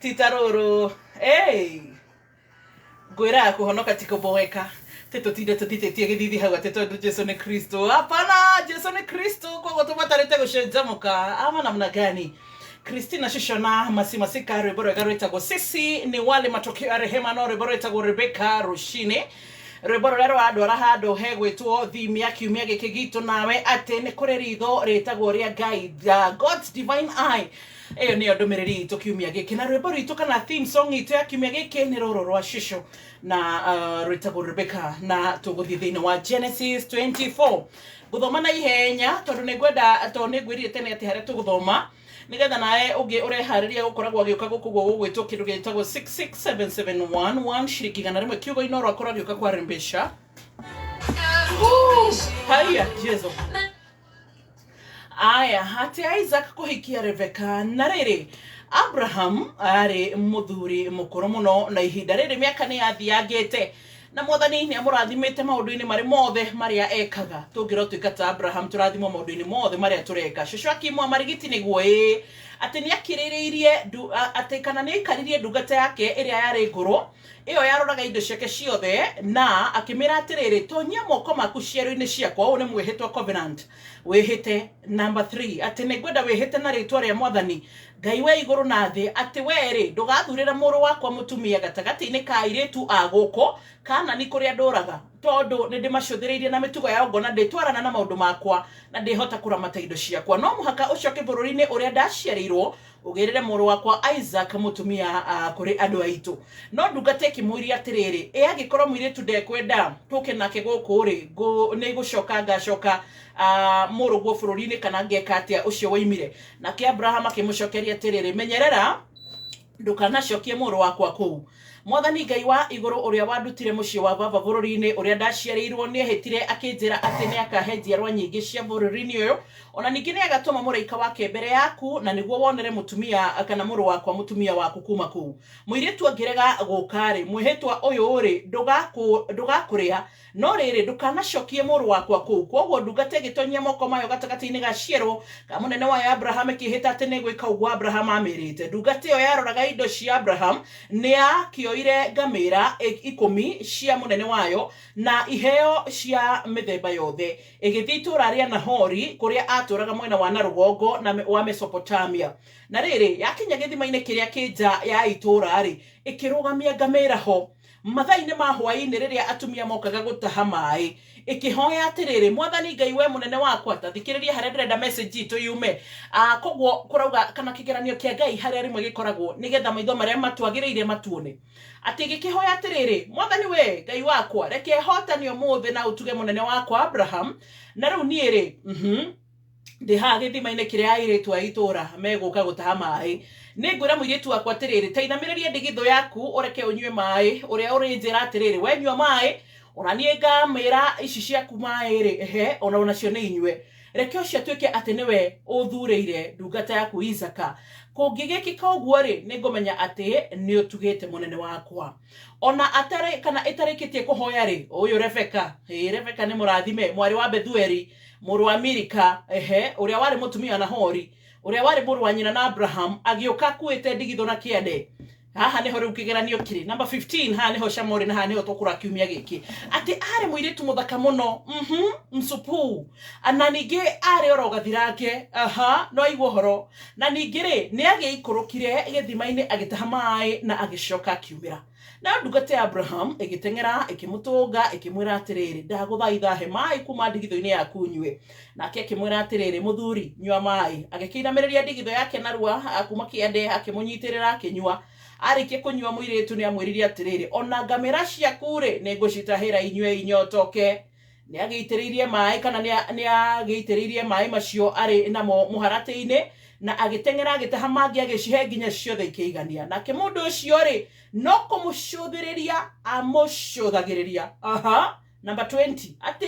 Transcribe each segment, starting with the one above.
Titaroro. Hey. Gwira kuhonoka tikoboeka. Teto tinde tutitetie githithi hau ati tondu Jesu ni Kristo. Hapana, Jesu ni Kristo. Kwa tumatarete gushenjamuka. Ama namna gani? Christina Shishona Masimasika Reboro Gareta sisi ni wale matokeo ya rehema no Reboro itago Rebecca Rushine. Reboro lero adora hado hegwe tuo thimia kiumia gikigito nawe ate ne koreritho retago ria guide God's divine eye. Eyo ni ndomereri itu kiumia giki na Reboro itu kana theme song itu ya kiumia giki ni roro rwa shisho na retago Rebecca na tuguthi thini wa Genesis 24. Guthoma na ihenya tondu negwenda to negwirire tene ati hare tuguthoma nigetha nae ugi urehariria gukoragwo agiuka guku gwitwo kindu gitagwo 667711 shiriki gana rimwe kiugo ino rwakora agiuka kwa rembesha haya Jesu aya hati Isaac kuhikia Rebecca na riri Abraham ari muthuri mukuru muno na ihinda riri miaka ni athiangite na mwathani ni amurathimite maundu-ini mari mothe maria ekaga tungiro twikata Abraham turathimo maundu-ini mothe maria tureka shushu akimwa marigiti niguo ati ni akiririirie ati kana ni ikaririe ndungata yake iria yari nguru iyo yaroraga indo ciake ciothe na akimira atiriri tonyia moko maku ciero-ini ciakwa u ni mwihitwa covenant wihite number 3 ati ni ngwenda wihite na ritwa ria mwathani Ngai we iguru na thi ati weri ndugathurira muru wakwa mutumia gatagati-ini ka iritu aguko kana ni kuria nduraga tondu ni ndimacuthiriirie na mitugo ya ngona nditwarana na maundu makwa na ndihota kuramata indo ciakwa no muhaka ucoke bururi-ini uria ndaciarirwo ugirire muru wakwa Isaac mutumia kuri andu aitu no ndungate kimwiri atiriri agikorwo mwiritu ndekwenda tuke nake guku ri ni gucoka ngacoka muru gwo bururi-ini kana ngeka atia ucio waimire nake Abraham akimucokeria atiriri menyerera ndukanacokie muru wakwa kuu mwathani Ngai wa iguru uria wandutire mucii wa baba bururi-ini uria ndaciarirwo ni ehitire akinjira ati ni akahe njiarwa nyingi cia bururi-ini uyu ona ningi ni agatuma muraika wake mbere yaku na niguo wonere mutumia kana muru wakwa mutumia waku kuma kuu muiritu angirega gukari mwihitwa uyu uri ndugakuria no riri ndukanacokie muru wakwa kuu kwoguo ndungate gitonyia moko mayo gatagati-ini ga ciero ka munene wa Abraham kihita ati ni gwika uguo Abraham amirite ndungate yo yaroraga indo cia Abraham ni akioire ngamira 10 cia munene wayo na iheo cia mithemba yothe igithii itura ria Nahori kuria aturaga mwena wa narugongo na wa Mesopotamia na riri yakinya githima-ini kiria kinja ya itura ri ikirugamia ngamira ho mathaini ma hwaini riria atumia mokaga gutaha mai ikihoya atiriri mwathani Ngai we munene wakwa tathikiriria haria ndirenda message itu yume kogwo kurauga kana kigeranio kia Ngai haria rimwe gikoragwo nigetha maitho maria matwagiriire matuone ati gikihoya atiriri mwathani we Ngai wakwa reke hotani umuthi na utuge munene wakwa Abraham na riu niiri ndi ha githima-ini kiria airitu a itura meguka gutaha mai ni ngwira muiritu wakwa atiriri teithamireria ndigitho yaku ureke unywe mai uria urinjira atiriri we nyua mai onanie ngamira ici ciaku mai ri ona cio ni inywe reke ucio tuike ati niwe uthuriire ndungata yaku Isaka kungigikika uguo ri ni ngumenya ati ni utugite munene wakwa ona atare kana itarikitie kuhoya ri uyu Rebecca Rebecca ni murathime mwari wa Bethueli muru wa Milika uria wari mutumia Nahori uria wari muru wa nyina na Abraham agiuka kuite ndigitho na kiende haha niho riu kigeranio kiri number 15 haha niho Shamori na haha niho tukura kiumia giki ati ari muiritu muthaka muno msupu na ningi ari orogathirake no igwo horo na ningi ri ni agiikurukire githima-ini agitaha mai na agicoka kiumira na ndungate Abraham igitengera ikimutunga ikimwira atiriri ndaguthaitha he mai kuma ndigitho-ini yaku nywe nake akimwira atiriri muthuri nyua mai agikinamirĩria ndigitho yake narua kuma kiende akimunyitirira akinyua arikie kunyua muiritu ni amwiririe atiriri ona ngamira ciaku ri ni ngucitahira inywe inyotoke ni agiitiririe mai kana ni agiitiririe mai macio ari namo muharati-ini na agitengera agitaha mangi agicihe nginya ciothe ikiigania nake mundu ucio ri no kumucuthiriria amucuthagiriria number 20 ati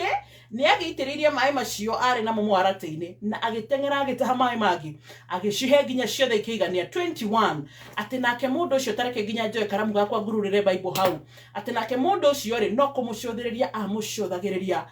ni agiitiririe mai macio ari namo muharati-ini na agitengera agitaha mai mangi agicihe nginya ciothe ikiigania 21 ati nake mundu ucio tareke nginya njoe karamu gakwa ngururire Bible hau ati nake mundu ucio ri no kumucuthiriria amucuthagiriria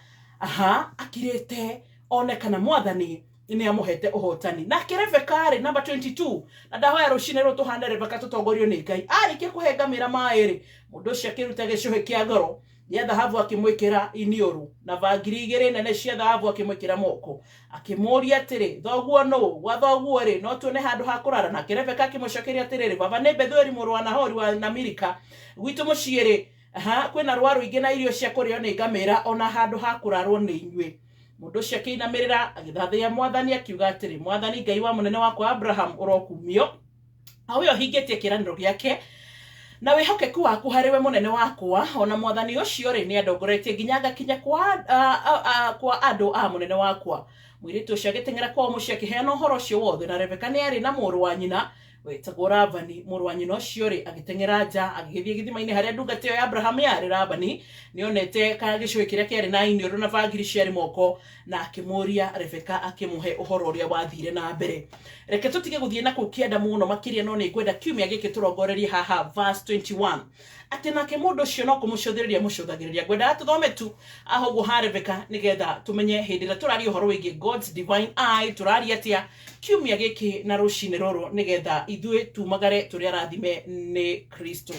akirite one kana mwathani ni amuhete uhotani na Rebeka ri number 22 na ndahoya rucine ru tuhande Rebeka tutongorio ni Ngai arikie kuhengamira mairi mundu cia kiruta gicuhe kia ngoro ya dhahabu akimwikira inioru na vangiri igere nene cia dhahabu akimwikira moko akimuria atiri thoguo no wa thoguo ri no tuone handu ha kurara na Rebeka akimucokeria atiri baba ne Bethueli muru wa Nahori wa Namirika gwitu muciiri kwina rwaru ingi na irio cia kurio ni ngamira ona handu ha kurarwo ni inywe mundu cia kinamirira agithathia mwathani akiuga atiri mwathani Ngai wa munene wakwa Abraham urokumio awe ohingetie kiraniro giake na wihokeku waku hariwe munene wakwa ona mwathani ucio ri ni andongoretie nginya kinya kwa andu a munene wakwa mwiritu ucio agitengera kwa mucio akiheana uhoro ucio wothe na Rebeka ni ari na muru wa nyina wetagwo Labani muru wa nyina ucio ri agitengera nja agithie githima-ini haria ndungata ya Abraham yari Labani nionete kana gicui kiria kiari na inioru na vangiri ciari moko na akimuria Rebeka akimuhe uhoro uria wathire na mbere reke tutige guthie na kukienda muno makiria no ni kwenda kiumia giki turongorerie haha verse 21 ati nake mundu ucio no kumucothiriria mucothagiriria gwenda tuthome tu ahoguo ha Rebeka nigetha tumenye hindi ira turari uhoro wigi God's divine eye turari atia kiumia giki na rucine roro nigetha ithue tumagare turia rathime ni Kristo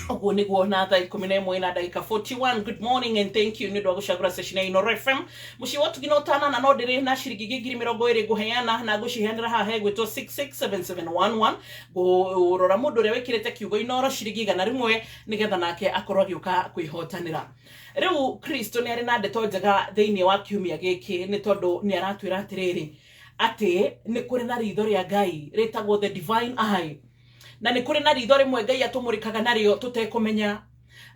oguo niguo na thaa 11 na ndagika 41 good morning and thank you ni ndo gucagura session ya Ino FM muci watu ginotana na no ndiri na ciringi 20 guheana na guciheanira haha gwitwo 667711 gurora mundu ria wikirite kiugo Inoro ciringi 100 nigetha nake akorwo agiuka kwihotanira riu Kristo ni ari na ndeto njega thiini wa kiumia giki ni tondu ni aratwira atiriri ati ni kuri na ritho ria Ngai ritagwo the divine eye na ni kuri na ritho rimwe Ngai atumurikaga nario tutekumenya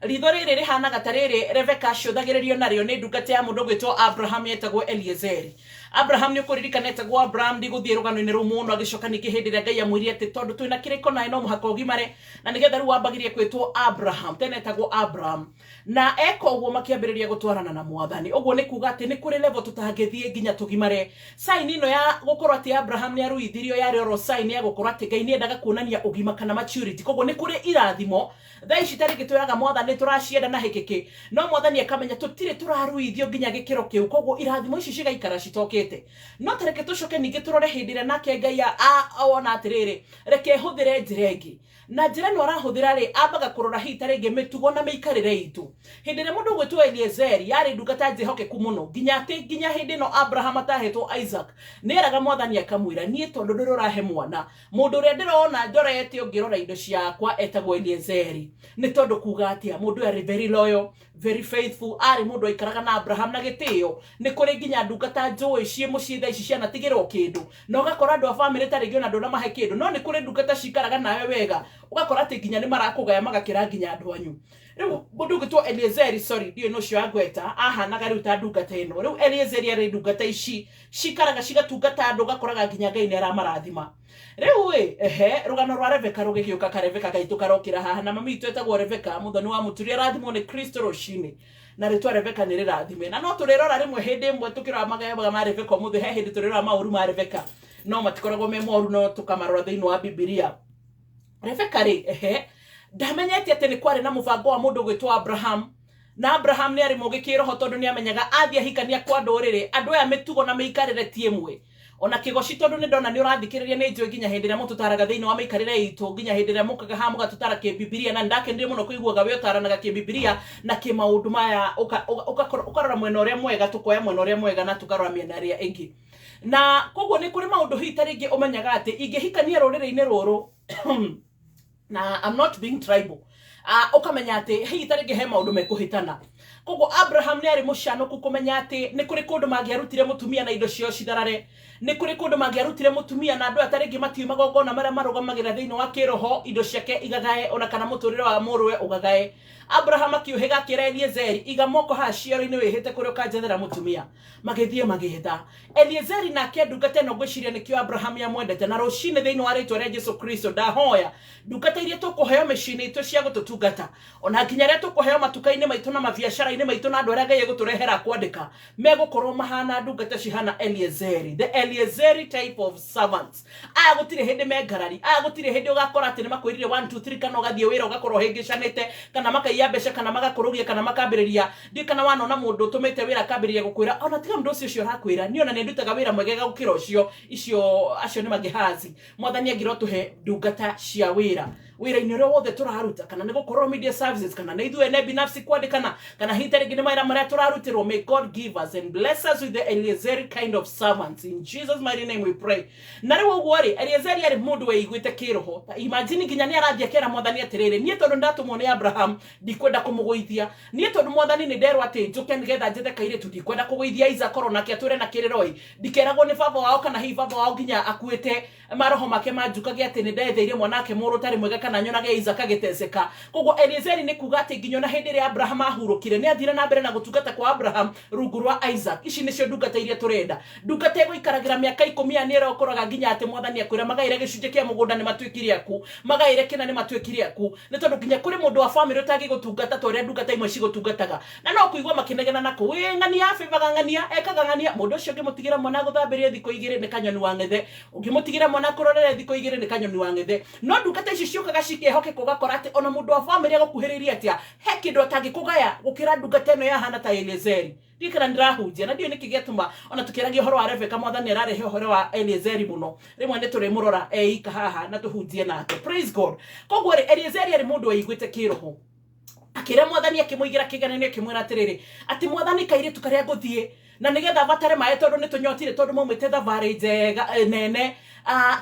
ritho riri rihanaga tariri Rebeka aciothagiririo nario ni ndungata ya mundu gwitwo Abraham yetagwo Eliezeri Abraham ni ukuririkana etagwo Abraham ndiguthie rugano-ini ru muno agicoka ningi hindi ria Ngai amwiri ati tondu twina kiriko nae no muhaka ugimare na nigetha ru wambagirie kwitwo Abraham tene etagwo Abraham na eko uguo makiambiriria gutwarana na mwathani uguo ni kuga ati ni kuri level tutangithie nginya tugimare sign ino ya gukorwo ati Abraham ni aruithirio yari oro sign ya gukorwo ati Ngai ni endaga kuonania ugima kana maturity koguo ni kuri irathimo thaa ici tariki twiraga mwathani turacienda na hikiki no mwathani akamenya tutire turaruithio nginya gikiro kiu koguo irathimo ici cigaikara citokete no tareke tucoke ningi turore hindi ria nake Ngai ona atiriri reke huthire njira ingi na njira no arahuthira ri ambaga kurora hita ringi mitugo na meikarire itu hindi ria mundu gwitwo Eliezeri yari ndungata njihokeku muno nginya hindi no Abraham atahetwo Isaac neraga mwathani akamwira nie tondu ndururahe mwana mundu ria ndirona ndorete ungirora indo ciakwa etagwo Eliezeri ni tondu kuga atia mundu ari very loyal very faithful ari mundu aikaraga na Abraham na gitio ni kuri nginya ndungata njui cie mucii thaa ici ciana tigirwo kindu no gakora andu a family tarigi ona ndona mahe kindu no ni kuri ndungata cikaraga nawe wega ugakora ati nginya ni marakugaya magakira nginya andu anyu riu mundu gwitwo Eliezeri sorry ndio no cio agweta ahanaga riu ta ndungata ino riu Eliezeri ari ndungata ici cikaraga cigatungata andu gakoraga nginya Ngai ni aramarathima riu rugano rwa Rebeka rugigiuka ka Rebeka gaitu karokira haha na mami itu etagwo Rebeka muthoni wa muturia rathimo ni Kristo rucini na ritwa Rebeka ni rirathime na no turirora rimwe hindi imwe tukirora magaya ma Rebeka muthe he hindi turirora mauru ma Rebeka no matikoragwo me moru no tukamarora thiini wa Biblia Rebeka ri ndamenyete ati ni kwari na mubango wa mundu gwitwo Abraham na Abraham ni ari mugi kiroho tondu ni amenyaga athia hikania kwa nduriri andu aya mitugo na meikarire ti imwe ona kigoci tondu ni ndona ni urathikiriria ni njui nginya hindi ria mututaraga thiini wa meikarire itu nginya hindi ria mukaga ha mugatutara ki Biblia na ndakendire muno kuiguaga we utaranaga ki Biblia na ki maundu maya ukarora mwena uria mwega tukoya mwena uria mwega na tukarora miena ria ingi na koguo ni kuri maundu hita ringi umenyaga ati ingihikania ruriri-ini ruru na I'm not being tribal ukamenya ati hita ringi he maundu mekuhitana koguo Abraham ni ari mucianoku kumenya ati ni kuri kundu mangiarutire mutumia na indo cio citharare ni kuri kundu mangiarutire mutumia na andu ataringi matiuma gogona maria marugamagira thiini wa kiroho indo ciake igagae ona kana muturire wa muruwe ugagae Abraham akiuhiga kira Eliezeri iga moko ha cioro-ini wihite kuri ukanjethera mutumia magithie magihitha Eliezeri nake ndungata ino gwiciria nikio Abraham yamwendete na rucini thiini wa ritwa ria Jesu Kristo ndahoya ndungata iria tukuheo mecini itu cia gututungata ona nginya ria tukuheo matuka-ini maitu na mabiacara matũra-inĩ maitũ na andũ arĩa Ngai egũtũrehera kwandĩka megũkorwo mahana ndungata cihana Eliezeri, the Eliezeri type of servants. Gũtirĩ hĩndĩ mengarari, gũtirĩ hĩndĩ ũgakora atĩ nĩ makwĩrire 1 2 3 kana ũgathiĩ wĩra ũgakorwo hĩngĩcanĩte kana makaiya mbeca kana magakũrũgia kana makambĩrĩria ndi kana wanona mũndũ ũtũmĩte wĩra akambĩrĩria gũkwĩra ona tiga mũndũ ũcio ũrakwĩra niĩ ona nĩ ndutaga wĩra mwegega gũkĩra ũcio acio nĩ Magehazi. Mwathani angĩrotũhe ndungata cia wĩra wĩra-inĩ ũrĩa wothe tũraruta kana nĩ gũkorwo media services kana nĩ ithuĩ ene binafsi kwandĩkana kana hita rĩngĩ nĩ mawĩra marĩa tũrarutirwo. May God give us and bless us with the Eliezeri kind of servants, in Jesus mighty name we pray. Na rĩu ũguo rĩ Eliezeri arĩ mũndũ weiguĩte kĩroho. Imagine nginya nĩ arathiĩ akĩra Mwathani atĩrĩrĩ niĩ tondũ ndatumwo nĩ Abraham ndikwenda kũmũgũithia, niĩ tondũ Mwathani nĩ nderwo atĩ njũke nĩgetha njethe kairĩtu ndikwenda kũgũithia Isaac korwo nake atũre na kĩrĩroi, ndikeragwo nĩ baba wao kana hihi baba wao nginya akuĩte maroho make manjukage atĩ nĩ ndetheire mwanake mũrũ tarĩ mwega kana nyonage Isaac agĩteceka. Koguo Eliezeri nĩ kuga atĩ nginya na hĩndĩ ĩrĩa Abraham ahurũkire nĩ athire na mbere na gũtungata kwa Abraham rungu rwa Isaac. Ici nĩcio ndungata iria tũrenda, ndungata ĩgũikaragĩra mĩaka 10 nĩ ĩrokoraga nginya atĩ Mwathani akwĩra magaire gĩcunjĩ kĩa mũgũnda nĩ matuĩkire aku, magaire kĩna nĩ matuĩkire aku. Nĩ tondũ nginya kũrĩ mũndũ wa family ũtangĩgũtungata ta ũrĩa ndungata imwe cigũtungataga, na no kũigua makĩnegena nako ng'ania abibaga ng'ania ekaga ng'ania. Mũndũ ũcio ũngĩmũtigĩra mwana gũthambĩria thikũ 2 nĩ kanyoni wa ng'ethe, ũngĩmũtigĩra mwana kũrorera thikũ 2 nĩ kanyoni wa ng'ethe. No ndungata ici ciũkaga cikehokeka ũgakora atĩ ona mũndũ wa family agũkuhĩrĩirie atĩa he kĩndũ atangĩkũgaya gũkĩra ndungata ĩno yahana ta Eliezeri. Ndikana ndirahunjia na ndio nĩ kĩgĩatũma ona tukĩragia ũhoro wa Rebeka Mwathani ararehe ũhoro wa Eliezeri mũno. Rĩmwe nĩ tũrĩmũrora eika haha na tũhunjie nake. Praise God. Koguo Eliezeri arĩ mũndũ weiguĩte kĩroho, akĩra Mwathani akĩmũigĩra kĩganano akĩmwĩra atĩrĩrĩ atĩ Mwathani kairĩtu karĩa ngũthiĩ na nĩgetha batare maĩ tondũ nĩ tũnyotire tondũ maumĩte thabarĩ njega nene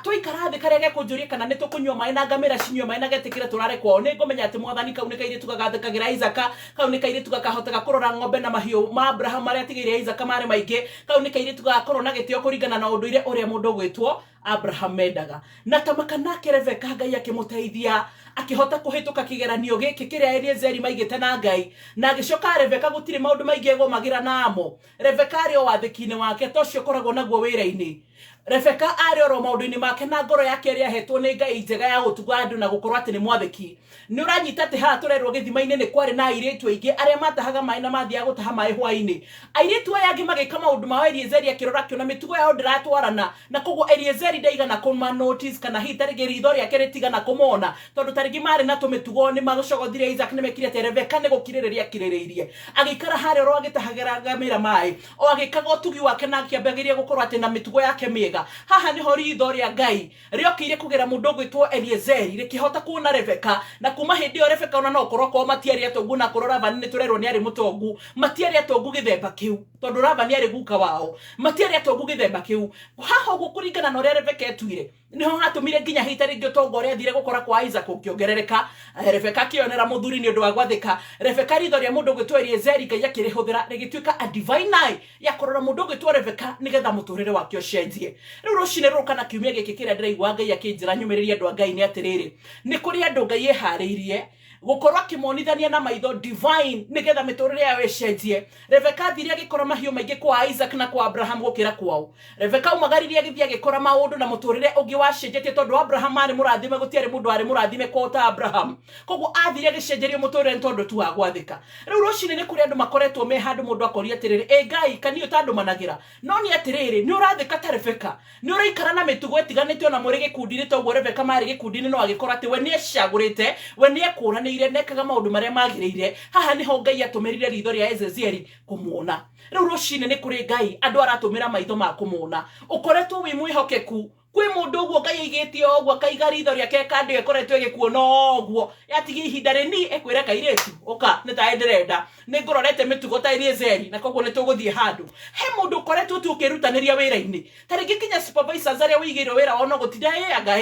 tũikara thĩ karĩa gekũnjũria kana nĩ tũkũnyua maĩ na ngamĩra cinyua maĩ na getĩkĩre tũrare kwao. Nĩ ngũmenya atĩ Mwathani kau nĩ kairĩtu gagathĩkagĩra Isaac, kau nĩ kairĩtu gakahotaga kũrora ng'ombe na mahiũ ma Abraham marĩa atigĩire Isaac marĩ maingĩ, kau nĩ kairĩtu gagakorwo na gĩtĩo kũringana na ũndũire ũrĩa mũndũ ũgwĩtwo Abraham mendaga. Na tamaka nake Rebeka Ngai akĩmũteithia akĩhota kũhĩtũka kĩgeranio gĩkĩ kĩrĩa Eliezeri maigĩte na Ngai, na agĩcoka Rebeka gũtirĩ maũndũ maingĩ egũmagĩra namo. Rebeka arĩ o wathĩki-inĩ wake ta ũcio ũkoragwo naguo wĩra-inĩ. Rebeka arĩ oro maũndũ-inĩ make na ngoro yake ĩrĩa ahetwo nĩ Ngai njega ya gũtuga andũ na gũkorwo atĩ nĩ mwathĩki. Nĩ ũranyita atĩ haha tũrerwo gĩthima-inĩ nĩ kwarĩ na airĩtu aingĩ arĩa matahaga maĩ na mathiaga gũtaha maĩ hwaĩ-inĩ. Airĩtu aya angĩ magĩka maũndũ mao Eliezeri akĩrora akĩona mĩtugo yao ndĩratwarana, na koguo Eliezeri ndaigana kũma notice kana hihi tarĩngĩ ritho rĩake rĩtigana kũmona tondũ tarĩngĩ marĩ na tũmĩtugo nĩ magũcogothire Isaac nĩ mekire atĩ Rebeka nĩ gũkirĩrĩria akirĩrĩirie. Agĩikara harĩa oro agĩtahagĩra ngamĩra maĩ o agĩkaga ũtugi wake na akĩambagĩria gũkorwo atĩ na mĩtugo yake mĩega. Haha nĩho ritho rĩa Ngai rĩokĩire kũgera mũndũ ũgwĩtwo Eliezeri rĩkĩhota kuona Rebeka, na kuma hĩndĩ ĩyo Rebeka ona no korwo kwa matiarĩ atongu na korwo Labani nĩ tũrerwo nĩ arĩ mũtongu, matiarĩ atongu gĩthemba kĩu tondũ Labani arĩ guka wao, matiarĩ atongu gĩthemba kĩu. Haha ũguo kũringana na ũrĩa Rebeka etuire nĩho hatũmire nginya hita rĩngĩ ũtonga ũrĩa athire gũkora kwa Isaac ũkĩongerereka. Rebeka akĩonera mũthuri nĩ ũndũ wa gwathĩka. Rebeka ritho rĩa mũndũ ũgwĩtwo Eliezeri Ngai akĩrĩhũthĩra rĩgĩtuĩka a divine eye ya kũrora mũndũ ũgwĩtwo Rebeka nĩgetha mũtũrĩre wake ũcenjie. Rĩu rũcinĩ rũrũ na kiumia gĩkĩ kĩrĩa ndĩraigua Ngai akĩnjĩra nyũmĩrĩrie andũ a Ngai nĩ atĩrĩrĩ, nĩ kũrĩ andũ Ngai eharĩirie gũkorwo akĩmonithania na maitho divine nĩgetha mĩtũrĩre yao ĩcenjie. Rebeka athire agĩkora mahiũ maingĩ kwa Isaac na kwa Abraham gũkĩra kwao. Rebeka umagaririe agĩthiĩ agĩkora maũndũ na mũtũrĩre ũngĩ wacenjetie tondũ Abraham arĩ mũrathime, gũtiarĩ mũndũ arĩ mũrathime kwa ta Abraham. Koguo athire agĩcenjerio mũtũrĩre tondũ tu wa gwathĩka. Rĩu rũcinĩ nĩ kũrĩ andũ makoretwo me handũ mũndũ akoria atĩrĩrĩ Ngai kanĩ ũtandũmanagĩra, no nĩ atĩrĩrĩ nĩ ũrathĩka ta Rebeka, nĩ ũraikara na mĩtugo ĩtiganĩte ona mũrĩ gĩkundi-inĩ ta ũguo Rebeka marĩ gĩkundi-inĩ no agĩkora atĩ we nĩ ecagũrĩte, we nĩ ekũranĩire nekaga maũndũ marĩa magĩrĩire. Haha nĩho Ngai atũmĩrire ritho rĩa Eliezeri kũmuona. Rĩu rũcinĩ nĩ kũrĩ Ngai andũ aratũmĩra maitho ma kũmuona. Ũkoretwo wĩ mwĩhokeku kwĩ mũndũ ũguo Ngai aigĩtie ũguo akaiga ritho rĩake kandi ĩkoretwo ĩgĩkuona ũguo yatigia ihinda rĩni ekwĩra kairĩtu ũka nĩ ta ndĩrenda nĩ ngororete mĩtugo ta Eliezeri na koguo nĩ tũgũthiĩ handũ. He mũndũ ũkoretwo tu ũkĩrutanĩria wĩra-inĩ tarĩngĩ kinya supervisors arĩa wĩigĩirwo wĩra ona gũtinda anga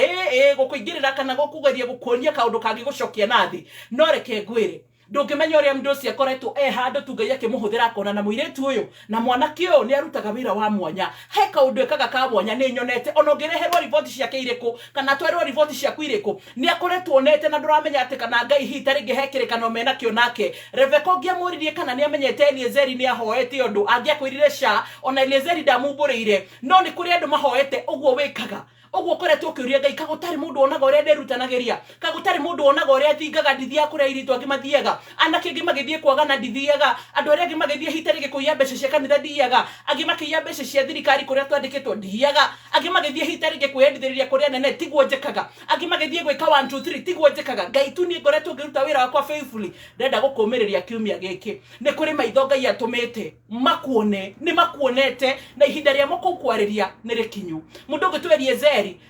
gũkũingĩrĩra kana gũkũgeria gũkuonia kaũndũ kangĩ gũcokia nathĩ. No reke ngwĩre ndũngĩmenya ũrĩa mũndũ ũcio akoretwo handũ tu Ngai akĩmũhũthĩra akona na mũirĩtu ũyũ na mwanake ũyũ nĩ arutaga wĩra wa mwanya. He kaũndũ ekaga ka mwanya nĩ nyonete ona ũngĩreherwo riboti ciake irĩkũ kana twerwo riboti ciaku irĩkũ nĩ akoretwo onete na ndũramenya atĩ kana Ngai hihi tarĩngĩ he kĩrĩkanĩro menakĩo nake. Rebeka ũngĩamũririe kana nĩ amenyete Eliezeri nĩ ahoete ũndũ angĩakwĩrire ona Eliezeri ndamumbũrĩire, no nĩ kũrĩ andũ mahoete ũguo wĩkaga Oguo koretwo ukiuria Ngai kagutari mundu onaga uria nderutanagiria kagutari mundu onaga uria thingaga ndithia kuria iritu angi mathiaga anake angi magithie kwagana ndithiaga andu aria angi magithie hitari gikuia mbeca cia kanitha ndiaga angi makiia mbeca cia thirikari kuria twandikitwo ndiaga angi magithie hitari gikuendithiriria kuria nene tiguo njekaga angi magithie gwika 1 2 3 tiguo njekaga Ngai tu ni ngoretwo ngiruta wira wakwa faithfully ndenda gukumiriria kiumia giki ni kuri maitho Ngai atumite makuone ni makuonete na ihinda ria moko kwariria ni rikinyu mundu ngitwe Eliezeri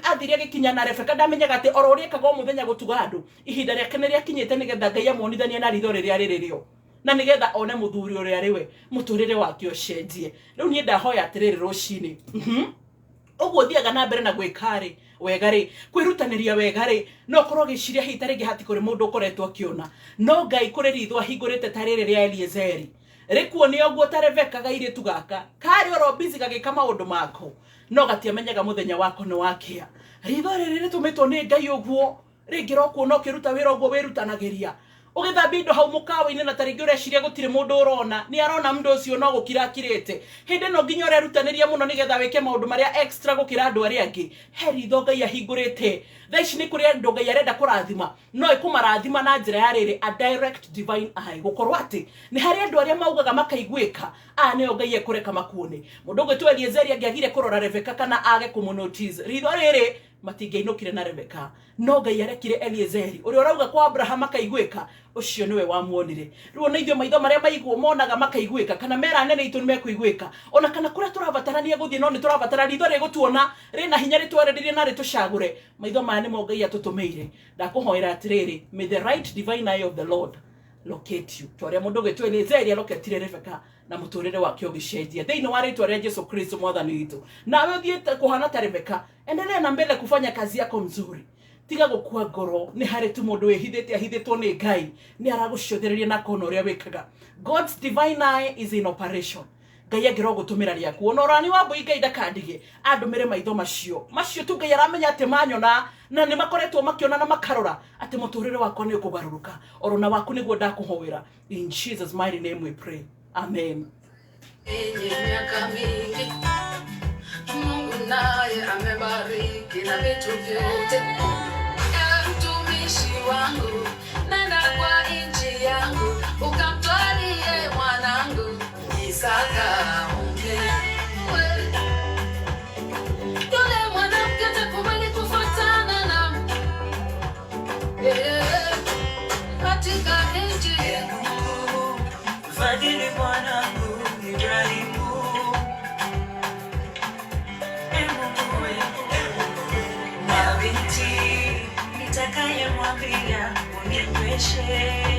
athiria gikinya na Rebeka ndamenyaga ati ororie kago muthenya gutuga andu ihinda ria kene ria kinyete nigetha Ngai amonithanie na ritho riria riririo na nigetha one muthuri uria ariwe muturire wake ucenjie riu nie ndahoya atiriri rucini oguo thiaga na mbere na gwikari wegari kwirutaniria wegari no korwo giciria hitari gihati kuri mundu ukoretwo akiona no Ngai kuri ritho ahingurite tariri ria Eliezeri rikuone oguo ta Rebeka gaire tugaka kari oro busy gagika maundu mako no gatiamenyaga muthenya wako ni wakia ritho riri ritumitwo ni Ngai oguo ringira kuona ukiruta wira oguo wirutanagiria ugithambia indo hau mukawa-ini na taringi ureciria gutire mundu urona ni arona mundu ucio no gukira akirite hindi no nginya urerutaniria muno nigetha wike maundu maria extra gukira andu aria angi he ritho Ngai ahingurite thaici ni kuri andu Ngai arenda kurathima no ikumarathima na njira ya riri a direct divine eye gukorwo ati ni hari andu aria maugaga makaiguika nio Ngai ekureka makuone mundu gwitwo Eliezeri angiagire kurora Rebeka kana age kumunotice ritho riri matingiinukire na Rebeka no Ngai arekire Eliezeri uria urauga kwa Abraham akaiguika ucio niwe wamuonire riu na ithio maitho maria maiguo monaga makaiguika kana mera nene itu nimekuiguika ona kana kuria turabatarania guthie no ni turabatara ritho rigutuona rina hinya ritwaredirie na ritucagure maitho maya nimo Ngai atutumeire ndakuhoera atiriri may the right divine eye of the Lord locate you toria mundu gwitwo Eliezeri aloketire Rebeka na muturire wake ugicenjia thiini wa ritwa ria Yesu Kristo mwathani witu nawe uthiete kuhana ta Rebeka endelea na mbele kufanya kazi yako mzuri tiga gukua ngoro ni hari tu mundu wihithite ahithitwo ni Ngai ni araguciothereria na kono ria wikaga God's divine eye is in operation Ngai agiro gutumira ria kuona orani wa mbui Ngai ndakandige andumire maitho macio tu Ngai aramenya ati manyona na ni makoretwo makiona na makarora ati muturire wako ni ukugaruruka orona waku niguo ndakuhoera in Jesus mighty name we pray amen. Miaka mingi Mungu naye amebariki na vitu vyote. Mtumishi wangu nenda kwa nchi yangu ukamtwalie mwanangu Isaka yule mwanamke atakubali kufuatana na katika nchi yangu fadhili mwanangu Ibrahimu na binti nitakayemwambia uninyweshe